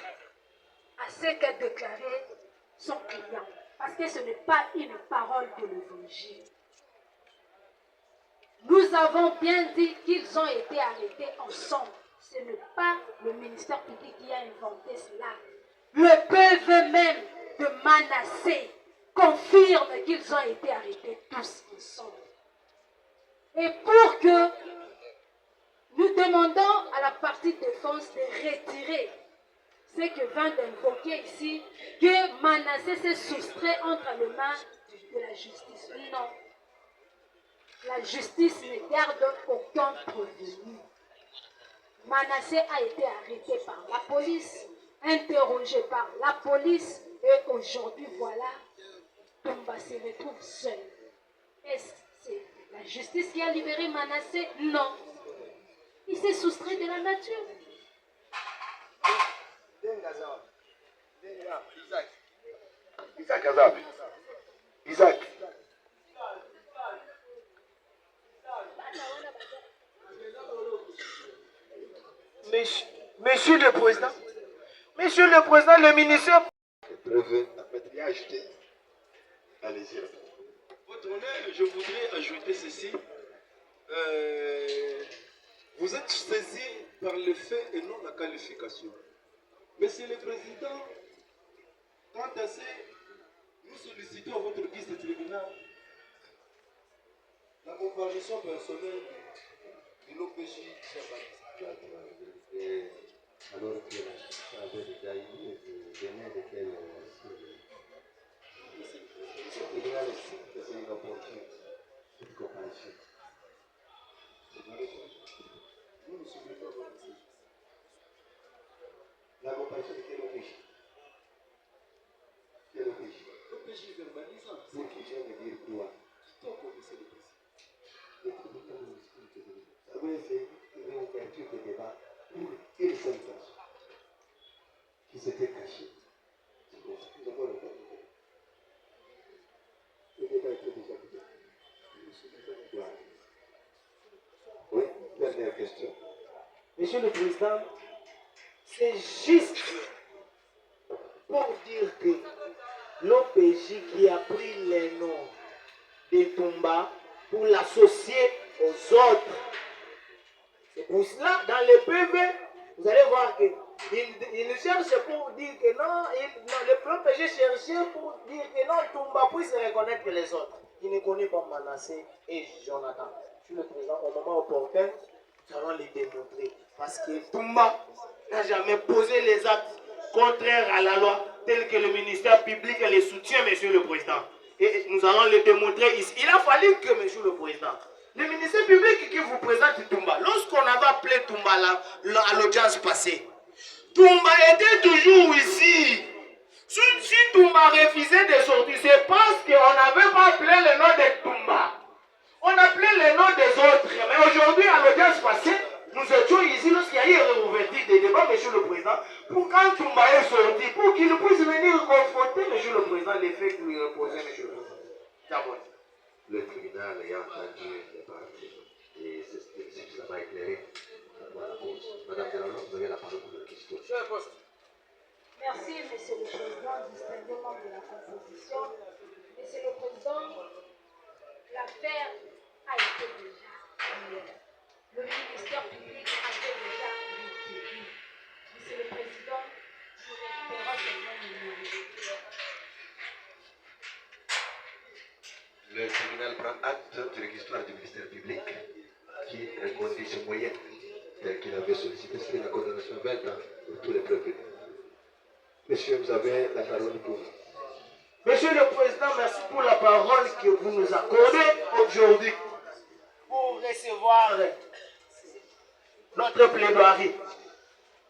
à ce qu'a déclaré son client. Parce que ce n'est pas une parole de l'évangile. Nous avons bien dit qu'ils ont été arrêtés ensemble. Ce n'est pas le ministère public qui a inventé cela. Le PV même de Manassé confirme qu'ils ont été arrêtés tous ensemble. Et pour que nous demandons à la partie de défense de retirer ce que vient d'invoquer ici, que Manassé s'est soustrait entre les mains de la justice. Non. La justice ne garde aucun prévenu. Manassé a été arrêté par la police, interrogé par la police, et aujourd'hui, voilà, Toumba se retrouve seul. Est-ce que c'est la justice qui a libéré Manassé? Non. Il s'est soustrait de la nature. Isaac. Monsieur le Président, le ministère... Allez-y. Votre honneur, je voudrais ajouter ceci. Vous êtes saisi par le fait et non la qualification. Monsieur le Président, quant à ça, nous sollicitons à votre guise de tribunal la comparaison personnelle de l'OPJ Alors que la justice avait déjà eu venait de quel le tribunal estime que c'est inopportun cette comparaison. Nous ne soumettons pas votre justice. La comparaison de quel OPJ? Quel OPJ? L'OPJ verbalisant. Pour qui vient de dire quoi? Qui t'a commis le président? Le tribunal nous explique que ça veut dire une ouverture de débat pour une seule personne qui s'était cachée. C'est bon, nous avons le droit de dire. Le débat était déjà fait. Voilà. Oui, dernière question. Monsieur le Président, c'est juste pour dire que l'OPJ qui a pris les noms de Toumba pour l'associer aux autres. C'est pour cela, dans le PV, vous allez voir qu'il cherche pour dire que non, l'OPJ cherchait pour dire que non, Toumba puisse reconnaître que les autres. Il ne connaît pas Manassé et Jonathan. Monsieur le Président, au moment opportun, nous allons les démontrer. Parce que Toumba n'a jamais posé les actes contraires à la loi, tels que le ministère public les soutient, Monsieur le Président. Et nous allons le démontrer ici. Il a fallu que, Monsieur le Président, le ministère public qui vous présente Toumba, lorsqu'on avait appelé Toumba à l'audience passée, Toumba était toujours ici. Si Toumba refusait de sortir, c'est parce qu'on n'avait pas appelé le nom de Toumba. On appelait le nom des autres. Mais aujourd'hui, à l'audience passée, nous étions ici lorsqu'il y a eu une réouverture des débats, Monsieur le Président, pour quand Toumba est sorti, pour qu'il puisse venir confronter, Monsieur le Président, les faits qui lui reposaient, Monsieur le Président. D'abord. Le tribunal ayant entendu les parties et c'est suffisamment éclairé. Madame Delano, vous avez la parole pour le question. Merci, Monsieur le Président, distingué membre de la composition. Monsieur le Président, l'affaire a été déjà liée. Le ministère public avait déjà requis. Monsieur le Président, je réitère seulement le numéro. Le tribunal prend acte du réquisitoire du ministère public qui reconduit ce moyen tel qu'il avait sollicité, c'était la condamnation 20 ans pour tous les prévenus. Monsieur, vous avez la parole pour nous. Monsieur le Président, merci pour la parole que vous nous accordez aujourd'hui pour recevoir notre plaidoirie.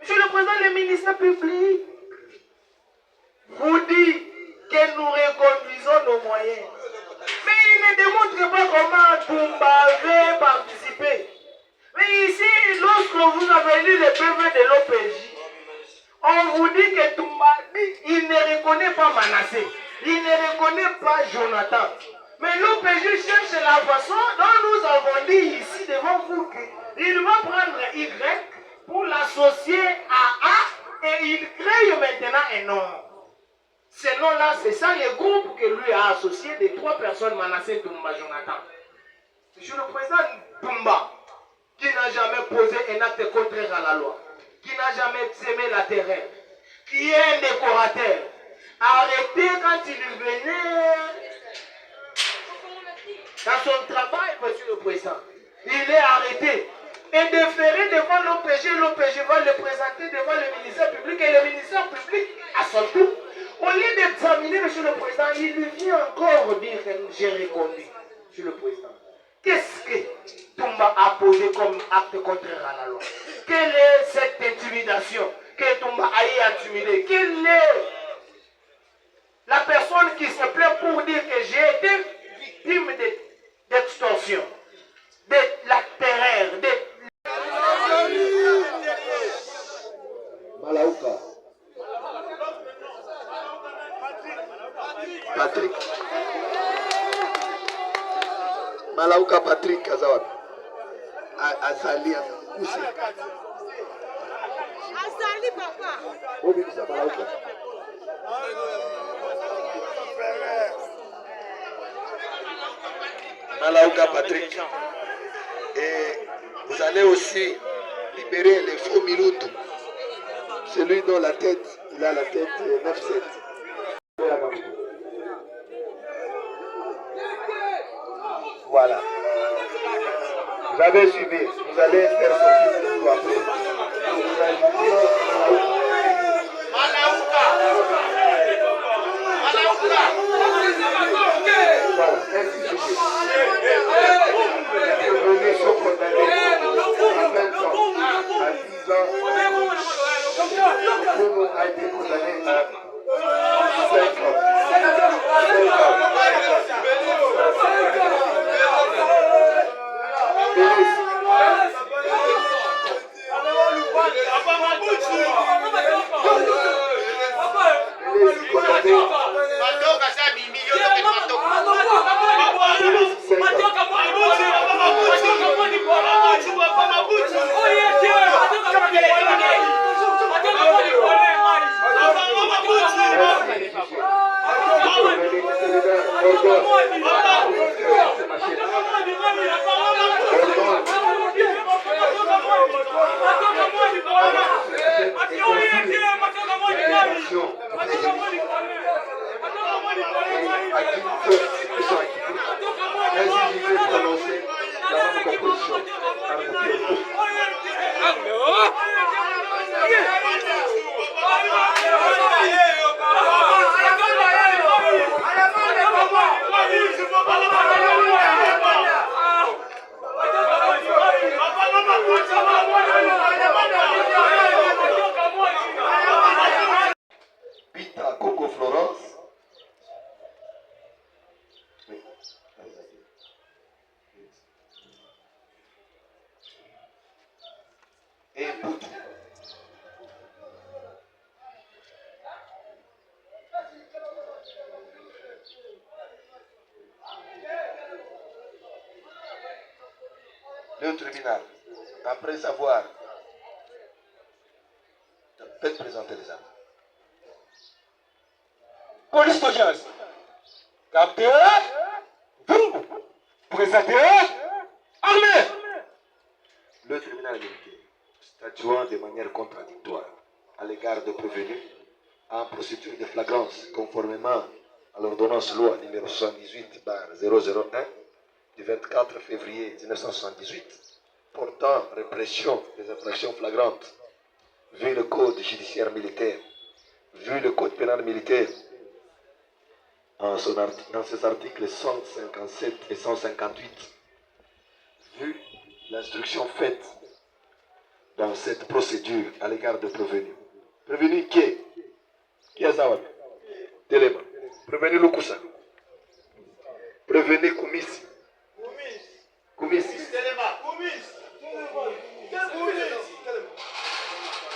Monsieur le Président, le ministère public vous dit que nous reconduisons nos moyens. Mais il ne démontre pas comment Toumba avait participé. Mais ici, lorsque vous avez lu le PV de l'OPJ, on vous dit que Toumba, il ne reconnaît pas Manassé, il ne reconnaît pas Jonathan. Mais l'OPJ cherche la façon dont nous avons dit ici devant vous qu'il va prendre Y pour l'associer à A et il crée maintenant un nom. Ce nom-là, c'est ça le groupe que lui a associé des 3 personnes, Manassé, Toumba, Jonathan. Monsieur le Président, Toumba, qui n'a jamais posé un acte contraire à la loi, qui n'a jamais semé la terreur, qui est un décorateur, arrêté quand il venait dans son travail, Monsieur le Président. Il est arrêté et déféré devant l'OPG. L'OPG va le présenter devant le ministère public et le ministère public, à son tour, au lieu d'examiner, Monsieur le Président, il lui vient encore dire que j'ai reconduit, Monsieur le Président. Qu'est-ce que Toumba a posé comme acte contraire à la loi? Quelle est cette intimidation que Toumba a eu intimidé? Quelle est la personne qui se plaint pour dire que j'ai été victime d'extorsion, de la terreur, de... Malaouka. Patrick. Malaouka Patrick Azawad. Azali Kousi. Azali papa. Obi bisa Malaouka. Malaouka Patrick. Et vous allez aussi libérer les faux Milundo. Celui dont la tête, il a la tête 9-7. Voilà. Vous avez suivi. Vous allez faire sortir le tout après. Vous ajoutez voilà, ainsi de suite. Les revenus sont condamnés à 20 ans, à 10 ans. Le pauvre a été condamné à 5 ans. 5 ans. Le tribunal, après avoir... Faites présenter les armes. Police d'audience. Capteur, Vungu, présentateur, armé. Le tribunal militaire, statuant de manière contradictoire à l'égard de prévenus en procédure de flagrance conformément à l'ordonnance loi numéro 78/001 du 24 février 1978 portant répression des infractions flagrantes, vu le code judiciaire militaire, vu le code pénal militaire, dans ses articles 157 et 158, vu l'instruction faite dans cette procédure à l'égard de prévenus. Prévenu qui est Zawad? Téléma. Prévenu Lukusa. Prévenu Koumissi. Koumissi.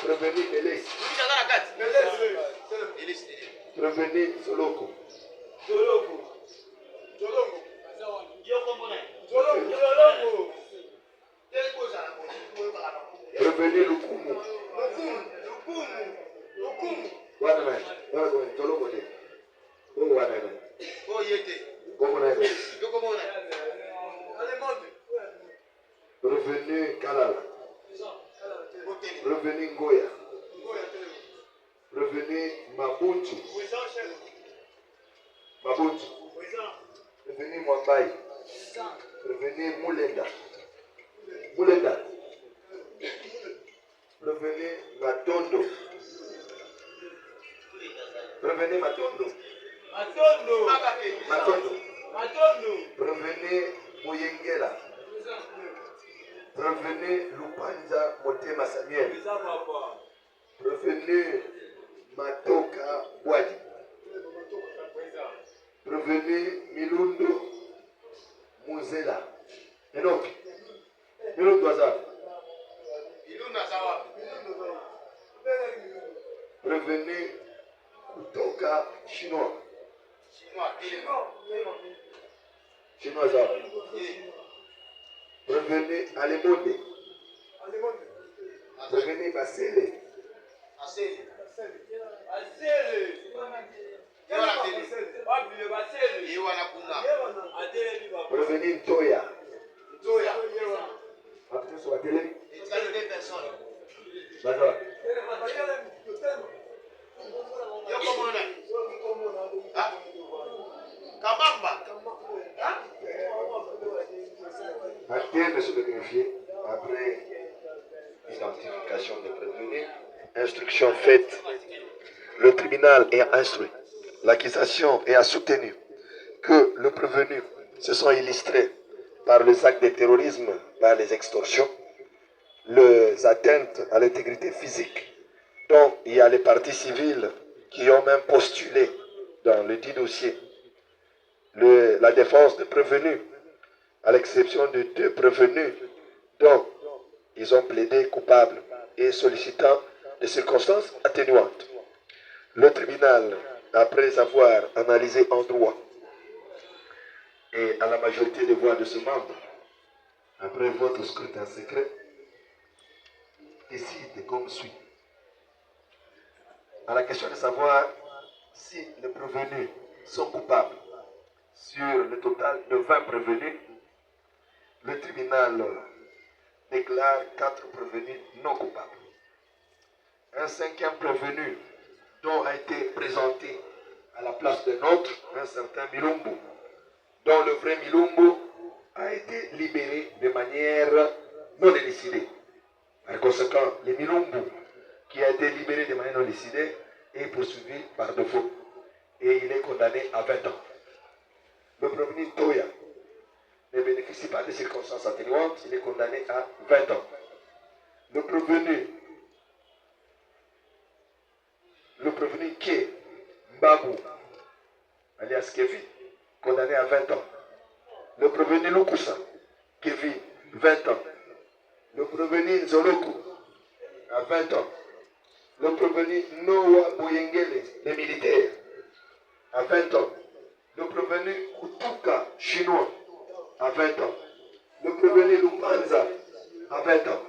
Prévenu Elis. Prévenu Soloko. Prévenu Lukumu. Prévenu Kalala. Prévenu Ngoya. Prévenu Mabuntu. Prévenu Mwambai. Prévenu Moulenda. Prévenu Matondo. Prévenu Matondo. Prévenu Moyengela. Prévenu Lupanza Motema Samuel. Prévenu Matoka Wadi. Prévenu Milundo Muzela. Enoch. Milundo Azar. Prévenu kutoka Chinois. Chinois Azar. Prévenu Alemonde. Prévenu Basele. Prévenu Toya. Après sur la télé. D'accord. Acté, monsieur le greffier, après identification des prévenus, instruction faite, le tribunal est instruit, l'accusation est soutenue que le prévenu se sont illustrés par les actes de terrorisme, par les extorsions, les atteintes à l'intégrité physique, dont il y a les parties civiles qui ont même postulé dans le dit dossier. La défense des prévenus, à l'exception de 2 prévenus dont ils ont plaidé coupables et sollicitant des circonstances atténuantes. Le tribunal, après avoir analysé en droit et à la majorité des voix de ce membre, après votre scrutin secret, décide comme suit. À la question de savoir si les prévenus sont coupables, sur le total de 20 prévenus, le tribunal déclare 4 prévenus non coupables. Un 5e prévenu dont a été présenté à la place d'un autre, un certain Milumbu, dont le vrai Milumbu a été libéré de manière non élucidée. Par conséquent, le Milumbu qui a été libéré de manière non élucidée est poursuivi par défaut et il est condamné à 20 ans. Le prévenu Toya ne bénéficie pas de circonstances atténuantes, il est condamné à 20 ans. Le prévenu Ké Mbabou, alias Kevin, condamné à 20 ans. Le prévenu Lukusa, Kevin, 20 ans. Le prévenu Zoloku, à 20 ans. Le prévenu Noah Boyengele, les militaires, à 20 ans. Le prévenu Kutuka, chinois, à 20 ans. le prévenu Lupanza à 20 ans.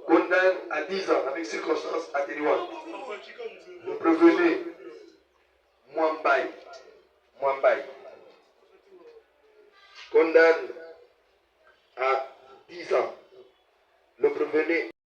Condamne à 10 ans avec circonstances atténuantes. Le prévenu Mwambai. Condamne à 10 ans. Le prévenu